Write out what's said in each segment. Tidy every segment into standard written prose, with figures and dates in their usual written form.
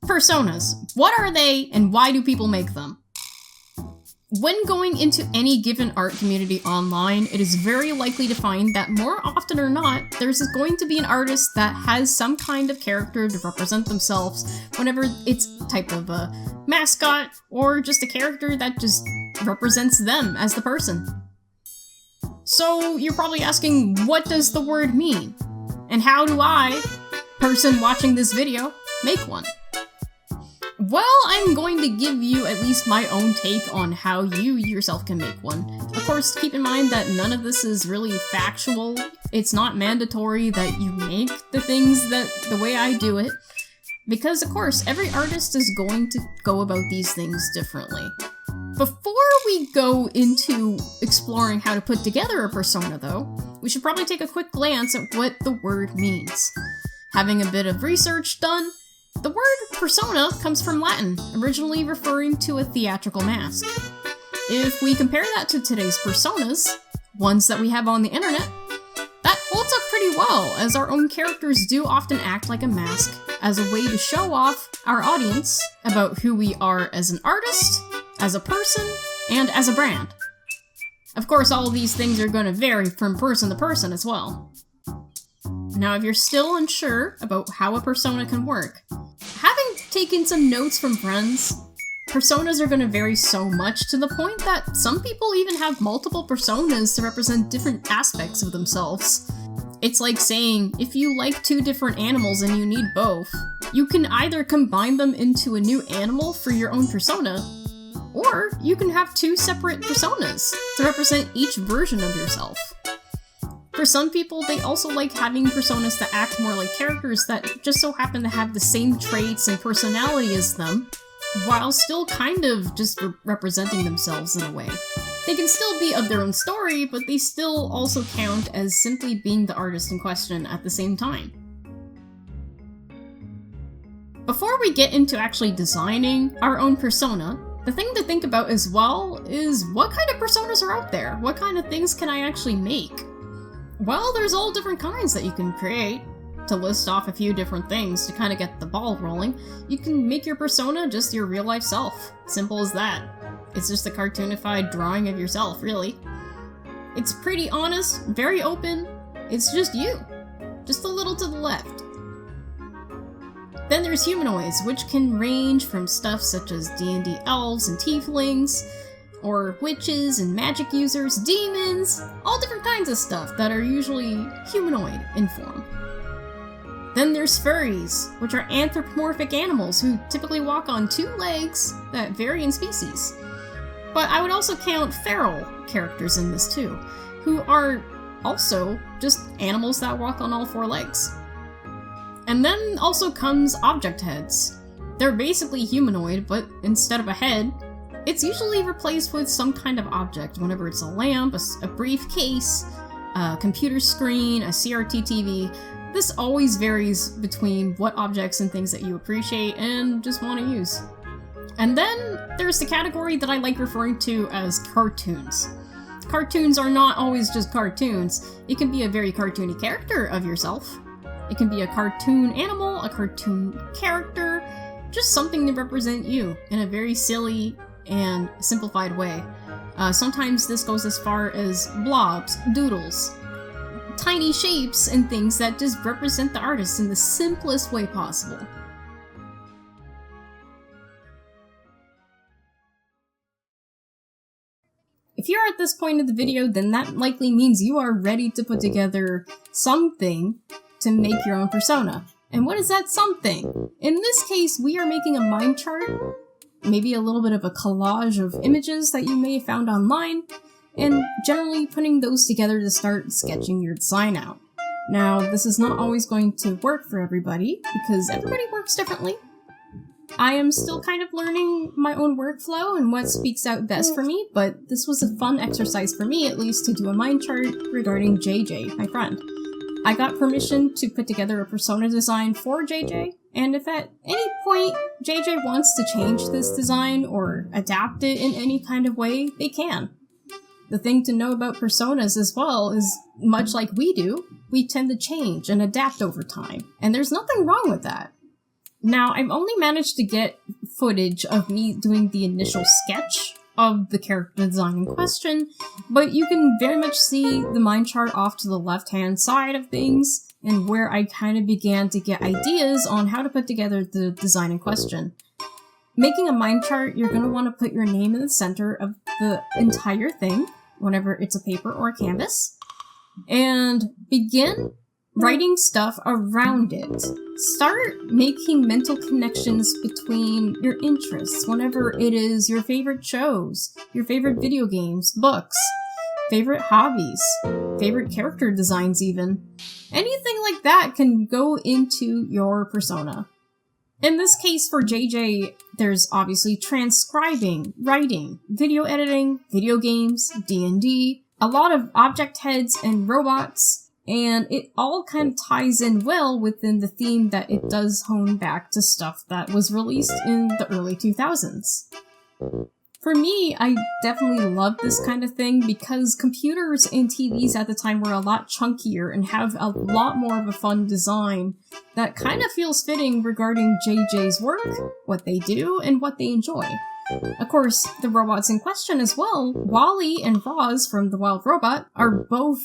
Personas. What are they, and why do people make them? When going into any given art community online, it is very likely to find that more often or not, there's going to be an artist that has some kind of character to represent themselves, whenever it's type of a mascot, or just a character that just represents them as the person. So you're probably asking, what does the word mean? And how do I, person watching this video, make one? Well, I'm going to give you at least my own take on how you yourself can make one. Of course, keep in mind that none of this is really factual. It's not mandatory that you make the things the way I do it. Because, of course, every artist is going to go about these things differently. Before we go into exploring how to put together a persona, though, we should probably take a quick glance at what the word means. Having a bit of research done, the word persona comes from Latin, originally referring to a theatrical mask. If we compare that to today's personas, ones that we have on the internet, that holds up pretty well, as our own characters do often act like a mask as a way to show off our audience about who we are as an artist, as a person, and as a brand. Of course, all of these things are going to vary from person to person as well. Now, if you're still unsure about how a persona can work, having taken some notes from friends, personas are going to vary so much to the point that some people even have multiple personas to represent different aspects of themselves. It's like saying, if you like two different animals and you need both, you can either combine them into a new animal for your own persona, or you can have two separate personas to represent each version of yourself. For some people, they also like having personas that act more like characters that just so happen to have the same traits and personality as them, while still kind of just representing themselves in a way. They can still be of their own story, but they still also count as simply being the artist in question at the same time. Before we get into actually designing our own persona, the thing to think about as well is what kind of personas are out there? What kind of things can I actually make? Well, there's all different kinds that you can create. To list off a few different things to kind of get the ball rolling, you can make your persona just your real life self. Simple as that. It's just a cartoonified drawing of yourself, really. It's pretty honest, very open. It's just you. Just a little to the left. Then there's humanoids, which can range from stuff such as D&D elves and tieflings, or witches and magic users, demons, all different kinds of stuff that are usually humanoid in form. Then there's furries, which are anthropomorphic animals who typically walk on two legs that vary in species. But I would also count feral characters in this too, who are also just animals that walk on all four legs. And then also comes object heads. They're basically humanoid, but instead of a head, it's usually replaced with some kind of object, whenever it's a lamp, a briefcase, a computer screen, a CRT TV. This always varies between what objects and things that you appreciate and just want to use. And then there's the category that I like referring to as cartoons. Cartoons are not always just cartoons. It can be a very cartoony character of yourself. It can be a cartoon animal, a cartoon character, just something to represent you in a very silly and simplified way. Sometimes this goes as far as blobs, doodles, tiny shapes, and things that just represent the artist in the simplest way possible. If you're at this point of the video, then that likely means you are ready to put together something to make your own persona. And what is that something? In this case, we are making a mind chart, maybe a little bit of a collage of images that you may have found online, and generally putting those together to start sketching your design out. Now, this is not always going to work for everybody, because everybody works differently. I am still kind of learning my own workflow and what speaks out best for me, but this was a fun exercise for me, at least, to do a mind chart regarding JJ, my friend. I got permission to put together a persona design for JJ, and if at any point JJ wants to change this design or adapt it in any kind of way, they can. The thing to know about personas as well is, much like we do, we tend to change and adapt over time, and there's nothing wrong with that. Now, I've only managed to get footage of me doing the initial sketch of the character design in question, but you can very much see the mind chart off to the left-hand side of things, and where I kind of began to get ideas on how to put together the design in question. Making a mind chart, you're going to want to put your name in the center of the entire thing, whenever it's a paper or a canvas, and begin writing stuff around it. Start making mental connections between your interests, whenever it is your favorite shows, your favorite video games, books, favorite hobbies, favorite character designs even. Anything like that can go into your persona. In this case for JJ, there's obviously transcribing, writing, video editing, video games, D&D, a lot of object heads and robots, and it all kind of ties in well within the theme that it does hone back to stuff that was released in the early 2000s. For me, I definitely love this kind of thing because computers and TVs at the time were a lot chunkier and have a lot more of a fun design that kind of feels fitting regarding JJ's work, what they do, and what they enjoy. Of course, the robots in question as well, Wally and Roz from The Wild Robot, are both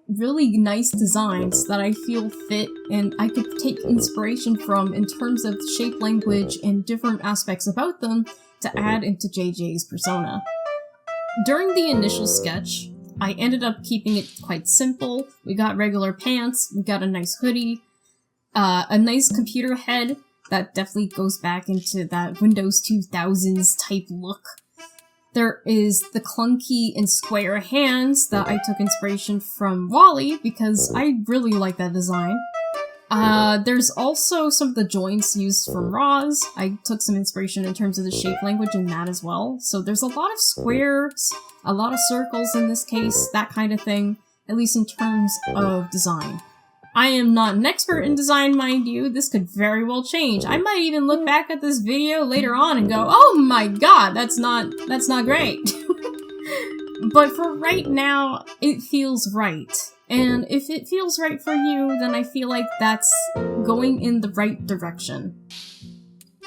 really nice designs that I feel fit and I could take inspiration from in terms of shape language and different aspects about them to add into JJ's persona. During the initial sketch, I ended up keeping it quite simple. We got regular pants, we got a nice hoodie, a nice computer head that definitely goes back into that Windows 2000s type look. There is the clunky and square hands that I took inspiration from Wally because I really like that design. There's also some of the joints used from Roz. I took some inspiration in terms of the shape language in that as well. So there's a lot of squares, a lot of circles in this case, that kind of thing, at least in terms of design. I am not an expert in design, mind you. This could very well change. I might even look back at this video later on and go, oh my god, that's not great. But for right now, it feels right. And if it feels right for you, then I feel like that's going in the right direction.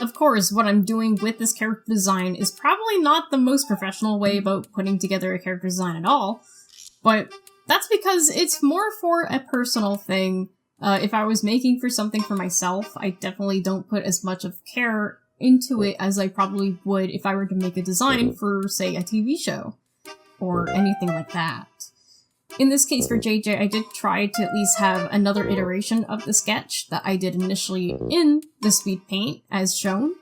Of course, what I'm doing with this character design is probably not the most professional way about putting together a character design at all, but that's because it's more for a personal thing. If I was making for something for myself, I definitely don't put as much of care into it as I probably would if I were to make a design for, say, a TV show, or anything like that. In this case for JJ, I did try to at least have another iteration of the sketch that I did initially in the speed paint, as shown.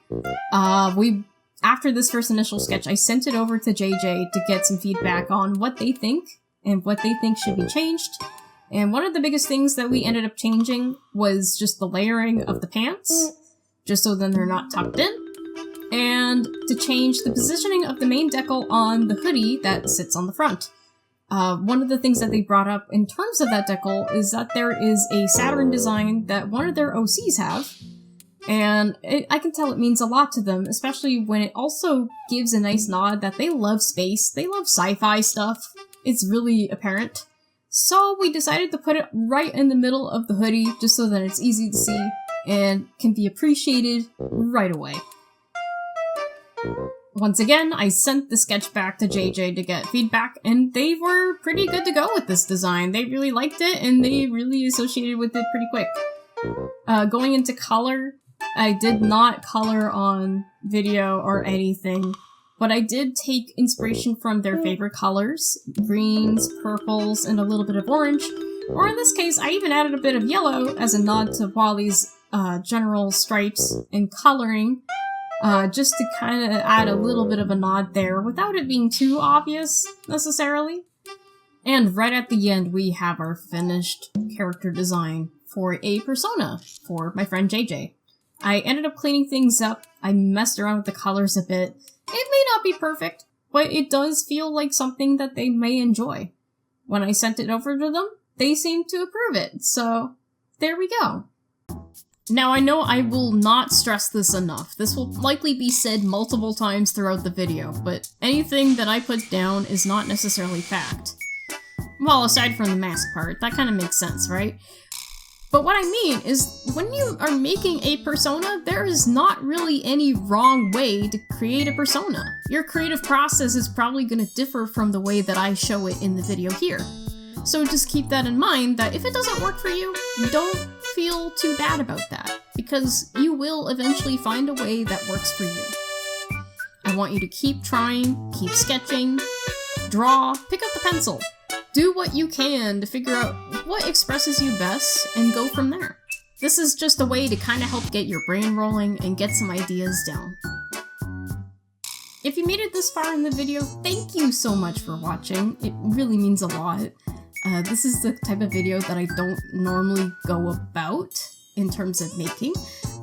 After this first initial sketch, I sent it over to JJ to get some feedback on what they think, and what they think should be changed. And one of the biggest things that we ended up changing was just the layering of the pants, just so then they're not tucked in, and to change the positioning of the main decal on the hoodie that sits on the front. One of the things that they brought up in terms of that decal is that there is a Saturn design that one of their OCs have, and I can tell it means a lot to them, especially when it also gives a nice nod that they love space, they love sci-fi stuff. It's really apparent. So we decided to put it right in the middle of the hoodie, just so that it's easy to see and can be appreciated right away. Once again, I sent the sketch back to JJ to get feedback, and they were pretty good to go with this design. They really liked it, and they really associated with it pretty quick. Going into color, I did not color on video or anything, but I did take inspiration from their favorite colors, greens, purples, and a little bit of orange. Or in this case, I even added a bit of yellow as a nod to Wally's general stripes and coloring, just to kind of add a little bit of a nod there without it being too obvious, necessarily. And right at the end, we have our finished character design for a persona for my friend JJ. I ended up cleaning things up, I messed around with the colors a bit. It may not be perfect, but it does feel like something that they may enjoy. When I sent it over to them, they seemed to approve it, so there we go. Now I know I will not stress this enough. This will likely be said multiple times throughout the video, but anything that I put down is not necessarily fact. Well, aside from the mask part, that kind of makes sense, right? But what I mean is, when you are making a persona, there is not really any wrong way to create a persona. Your creative process is probably going to differ from the way that I show it in the video here. So just keep that in mind, that if it doesn't work for you, don't feel too bad about that, because you will eventually find a way that works for you. I want you to keep trying, keep sketching, draw, pick up the pencil. Do what you can to figure out what expresses you best and go from there. This is just a way to kind of help get your brain rolling and get some ideas down. If you made it this far in the video, thank you so much for watching. It really means a lot. This is the type of video that I don't normally go about in terms of making.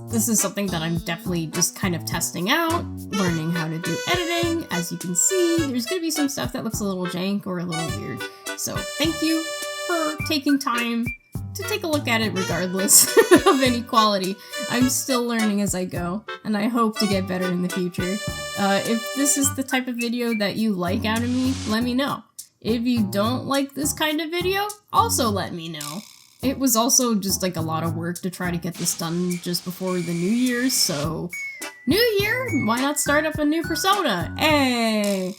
This is something that I'm definitely just kind of testing out, learning how to do editing. As you can see, there's going to be some stuff that looks a little jank or a little weird. So thank you for taking time to take a look at it regardless of any quality. I'm still learning as I go, and I hope to get better in the future. If this is the type of video that you like out of me, let me know. If you don't like this kind of video, also let me know. It was also just like a lot of work to try to get this done just before the New Year, so New Year, why not start up a new persona? Hey!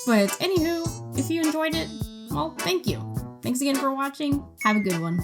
But anywho, if you enjoyed it, well, thank you. Thanks again for watching. Have a good one.